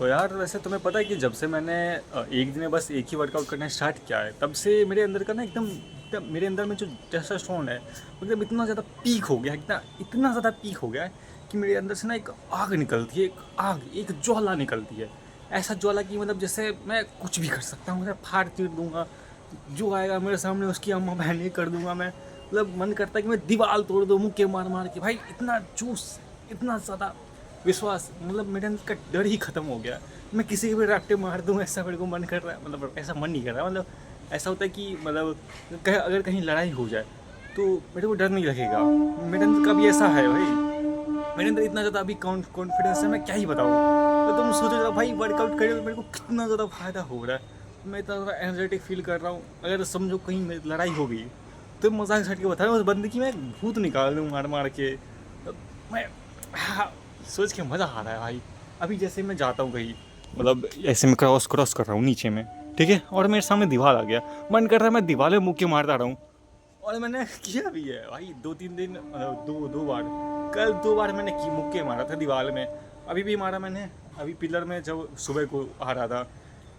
तो यार वैसे तुम्हें पता है कि जब से मैंने एक दिन में बस एक ही वर्कआउट करना स्टार्ट किया है, तब से मेरे अंदर का ना एकदम एकदम मेरे अंदर में जो टेस्टोस्टेरोन है मतलब इतना ज़्यादा पीक हो गया है, इतना इतना ज़्यादा पीक हो गया है कि मेरे अंदर से ना एक आग निकलती है, एक आग, एक ज्वाला निकलती है। ऐसा ज्वाला कि मतलब जैसे मैं कुछ भी कर सकता हूँ, मैं फाड़ चीर दूंगा, जो आएगा मेरे सामने उसकी अम्मा बहन कर दूंगा मैं। मतलब मन करता है कि मैं दीवार तोड़ दूँ मुक्के मार मार के। भाई इतना जूस, इतना ज़्यादा विश्वास, मतलब मेरे अंदर का डर ही खत्म हो गया। मैं किसी के भी रट्टे मार दूँ ऐसा मेरे को मन कर रहा है, मतलब ऐसा मन नहीं कर रहा, मतलब ऐसा होता है कि मतलब अगर कहीं लड़ाई हो जाए तो मेरे को डर नहीं लगेगा। मेरे अंदर का भी ऐसा है भाई, मेरे अंदर इतना ज़्यादा अभी कॉन्फिडेंस है, मैं क्या ही बताऊँ। तो तुम सोचो जरा भाई, वर्कआउट करे तो मेरे को कितना ज़्यादा फ़ायदा हो रहा है, मैं इतना ज़्यादा एनर्जेटिक फील कर रहा हूँ। अगर समझो कहीं मेरी लड़ाई हो गई तो मजाक छट के बताया उस बंदे की मैं भूत निकाल दूँ मार मार के। तो मैं हाँ, सोच के मज़ा आ रहा है भाई। अभी जैसे मैं जाता हूँ कहीं, मतलब ऐसे मैं क्रॉस क्रॉस कर रहा हूँ नीचे में, ठीक है, और मेरे सामने दीवार आ गया, मन कर रहा है मैं दीवार में मुक्के मारता रहा हूँ। और मैंने किया भी है भाई, 2-3 दिन, दो दो बार, कल 2 बार मैंने की मुक्के मारा था दीवार में। अभी भी मारा मैंने, अभी पिलर में जब सुबह को आ रहा था,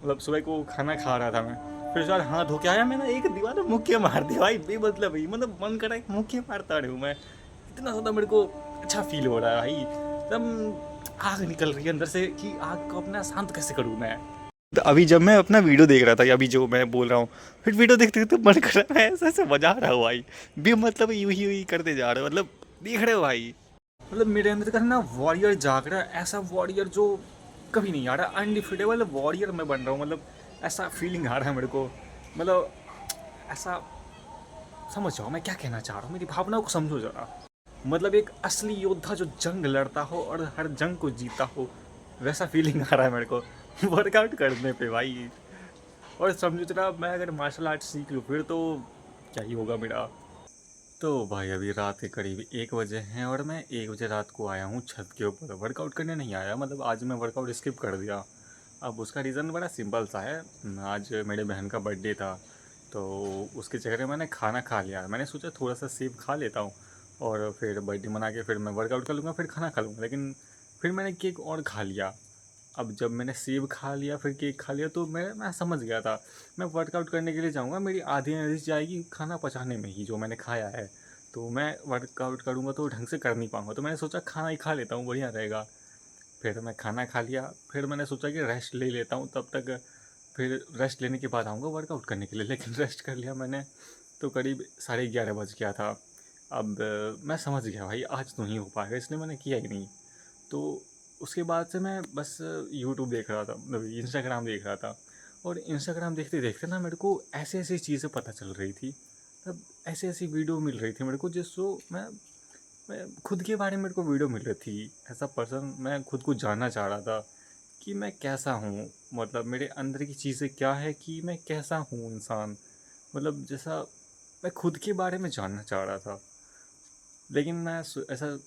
मतलब सुबह को खाना खा रहा था मैं, फिर उसके बाद हाथ धो के आया, मैंने एक दीवार में मुक्के मार दिया भाई बेमतलब ही, मतलब मन करा एक मुक्के मारता रहूँ मैं। इतना ज़्यादा मेरे को अच्छा फील हो रहा है भाई, एकदम आग निकल रही है अंदर से कि आग को अपना शांत कैसे करूँ मैं। तो अभी जब मैं अपना वीडियो देख रहा था, अभी जो मैं बोल रहा हूँ, फिर वीडियो देखते देखते मन कर रहा है ऐसा ऐसे बजा रहा हूँ भाई, भी मतलब यूं ही करते जा रहे हो, मतलब देख रहे हो भाई। मतलब मेरे अंदर का ना वॉरियर जाग रहा है, ऐसा वॉरियर जो कभी नहीं आ रहा, अनडिफिटेबल वॉरियर मैं बन रहा हूँ, मतलब ऐसा फीलिंग आ रहा है मेरे को। मतलब ऐसा, समझ जाओ मैं क्या कहना चाह रहा हूँ, मेरी भावनाओं को समझो जरा। मतलब एक असली योद्धा जो जंग लड़ता हो और हर जंग को जीता हो, वैसा फीलिंग आ रहा है मेरे को वर्कआउट करने पे भाई। और समझो जरा, मैं अगर मार्शल आर्ट सीख लूँ फिर तो क्या ही होगा मेरा। तो भाई अभी रात के करीब 1 बजे हैं और मैं 1 बजे रात को आया हूँ छत के ऊपर, वर्कआउट करने नहीं आया, मतलब आज मैं वर्कआउट स्किप कर दिया। अब उसका रीज़न बड़ा सिंपल सा है, आज मेरे बहन का बर्थडे था, तो उसके चक्कर में मैंने खाना खा लिया। मैंने सोचा थोड़ा सा सेब खा लेता हूँ और फिर बर्थडे मना के फिर मैं वर्कआउट कर लूँगा, फिर खाना खा लूँगा, लेकिन फिर मैंने केक और खा लिया। अब जब मैंने सेब खा लिया फिर केक खा लिया तो मैं समझ गया था मैं वर्कआउट करने के लिए जाऊँगा, मेरी आधी एनर्जी जाएगी खाना पचाने में ही जो मैंने खाया है, तो मैं वर्कआउट करूँगा तो ढंग से कर नहीं पाऊँगा। तो मैंने सोचा खाना ही खा लेता हूँ, बढ़िया रहेगा। फिर मैं खाना खा लिया, फिर मैंने सोचा कि रेस्ट ले लेता हूँ तब तक, फिर रेस्ट लेने के बाद आऊँगा वर्कआउट करने के लिए, लेकिन रेस्ट कर लिया मैंने तो करीब 11:30 बज गया था। अब मैं समझ गया भाई आज तो नहीं हो पाएगा, इसलिए मैंने किया ही नहीं। तो उसके बाद से मैं बस यूट्यूब देख रहा था, मतलब इंस्टाग्राम देख रहा था, और इंस्टाग्राम देखते देखते ना मेरे को ऐसी ऐसी चीज़ें पता चल रही थी, तब ऐसी ऐसी वीडियो मिल रही थी मेरे को जिसको मैं खुद के बारे में मेरे को वीडियो मिल रही थी। ऐसा पर्सन, मैं खुद को जानना चाह रहा था कि मैं कैसा हूँ, मतलब मेरे अंदर की चीज़ें क्या है, कि मैं कैसा हूँ इंसान, मतलब जैसा मैं खुद के बारे में जानना चाह रहा था। लेकिन मैं ऐसा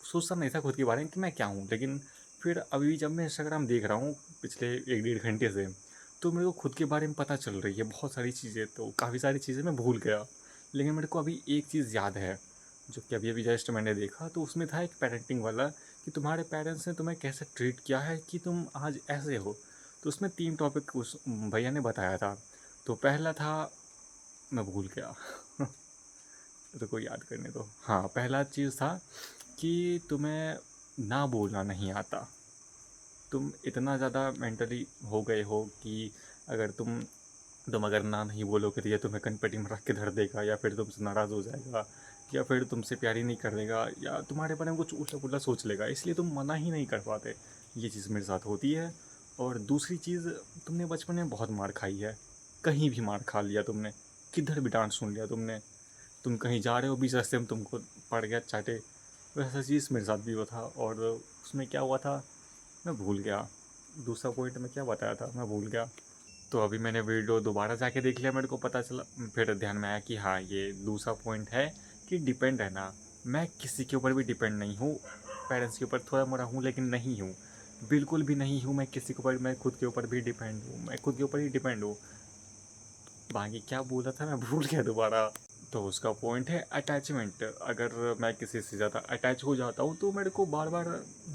सोचता नहीं था खुद के बारे में कि मैं क्या हूँ, लेकिन फिर अभी जब मैं इंस्टाग्राम देख रहा हूँ पिछले 1-1.5 घंटे से, तो मेरे को खुद के बारे में पता चल रही है बहुत सारी चीज़ें, तो काफ़ी सारी चीज़ें मैं भूल गया, लेकिन मेरे को अभी एक चीज़ याद है, जो कि अभी अभी जस्ट मैंने देखा, तो उसमें था एक पेरेंटिंग वाला, कि तुम्हारे पेरेंट्स ने तुम्हें कैसे ट्रीट किया है कि तुम आज ऐसे हो। तो उसमें 3 टॉपिक उस भैया ने बताया था। तो पहला था, मैं भूल गया तो कोई याद करने दो। हाँ, पहला चीज़ था कि तुम्हें ना बोलना नहीं आता, तुम इतना ज़्यादा मेंटली हो गए हो कि अगर तुम अगर ना नहीं बोलोगे तो ये तुम्हें कनपटी में रख के धर देगा, या फिर तुमसे नाराज़ हो जाएगा, या फिर तुमसे प्यार ही नहीं कर देगा, या तुम्हारे बारे में कुछ उल्टा पुल्टा सोच लेगा, इसलिए तुम मना ही नहीं कर पाते। ये चीज़ मेरे साथ होती है। और दूसरी चीज़, तुमने बचपन में बहुत मार खाई है, कहीं भी मार खा लिया तुमने, किधर भी डांट सुन लिया तुमने, तुम कहीं जा रहे हो बीच रास्ते में तुमको पड़ गया चाटे, वैसा चीज़ मेरे साथ भी हुआ था। और उसमें क्या हुआ था मैं भूल गया, दूसरा पॉइंट में क्या बताया था मैं भूल गया। तो अभी मैंने वीडियो दोबारा जाके देख लिया, मेरे को पता चला, फिर ध्यान में आया कि हाँ ये दूसरा पॉइंट है कि डिपेंड रहना। मैं किसी के ऊपर भी डिपेंड नहीं हूँ, पेरेंट्स के ऊपर थोड़ा मोड़ा हूँ लेकिन नहीं हूँ, बिल्कुल भी नहीं हूँ मैं किसी के ऊपर, मैं खुद के ऊपर भी डिपेंड हूँ, मैं खुद के ऊपर ही डिपेंड हूँ। बाकी क्या बोला था मैं भूल गया दोबारा। तो उसका पॉइंट है अटैचमेंट, अगर मैं किसी से ज़्यादा अटैच हो जाता हूँ तो मेरे को बार बार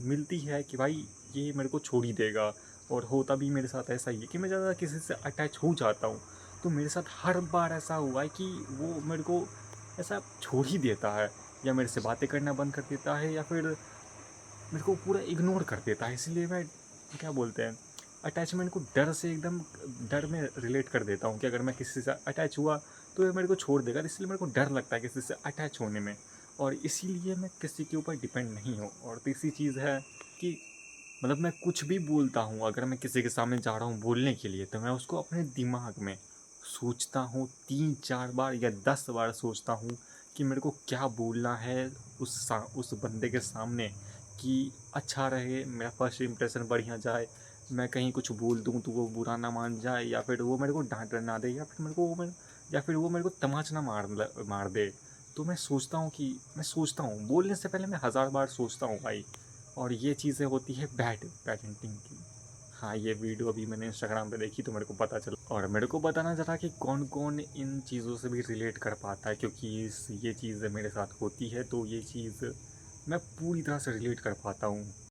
मिलती है कि भाई ये मेरे को छोड़ ही देगा। और होता भी मेरे साथ ऐसा ही है कि मैं ज़्यादा किसी से अटैच हो जाता हूँ, तो मेरे साथ हर बार ऐसा हुआ है कि वो मेरे को ऐसा छोड़ ही देता है, या मेरे से बातें करना बंद कर देता है, या फिर मेरे को पूरा इग्नोर कर देता है। इसलिए मैं, क्या बोलते हैं, अटैचमेंट को डर से एकदम, डर में रिलेट कर देता हूँ कि अगर मैं किसी से अटैच हुआ तो ये मेरे को छोड़ देगा, इसलिए मेरे को डर लगता है किसी से अटैच होने में, और इसीलिए मैं किसी के ऊपर डिपेंड नहीं हूँ। और तीसरी चीज़ है कि मतलब मैं कुछ भी बोलता हूँ, अगर मैं किसी के सामने जा रहा हूँ बोलने के लिए, तो मैं उसको अपने दिमाग में सोचता हूँ 3-4 बार या 10 बार सोचता हूँ कि मेरे को क्या बोलना है उस बंदे के सामने, कि अच्छा रहे, मेरा फर्स्ट इम्प्रेशन बढ़िया जाए, मैं कहीं कुछ बोल दूँ तो वो बुरा ना मान जाए, या फिर वो मेरे को डांट ना दे, या फिर वो मेरे को तमाच ना मार दे। तो मैं सोचता हूँ, बोलने से पहले मैं 1000 बार सोचता हूँ भाई। और ये चीज़ें होती है बैड पेरेंटिंग की। हाँ, ये वीडियो अभी मैंने इंस्टाग्राम पे देखी तो मेरे को पता चला, और मेरे को बताना चाहा कि कौन कौन इन चीज़ों से भी रिलेट कर पाता है, क्योंकि ये चीज़ मेरे साथ होती है, तो ये चीज़ मैं पूरी तरह से रिलेट कर पाता हूँ।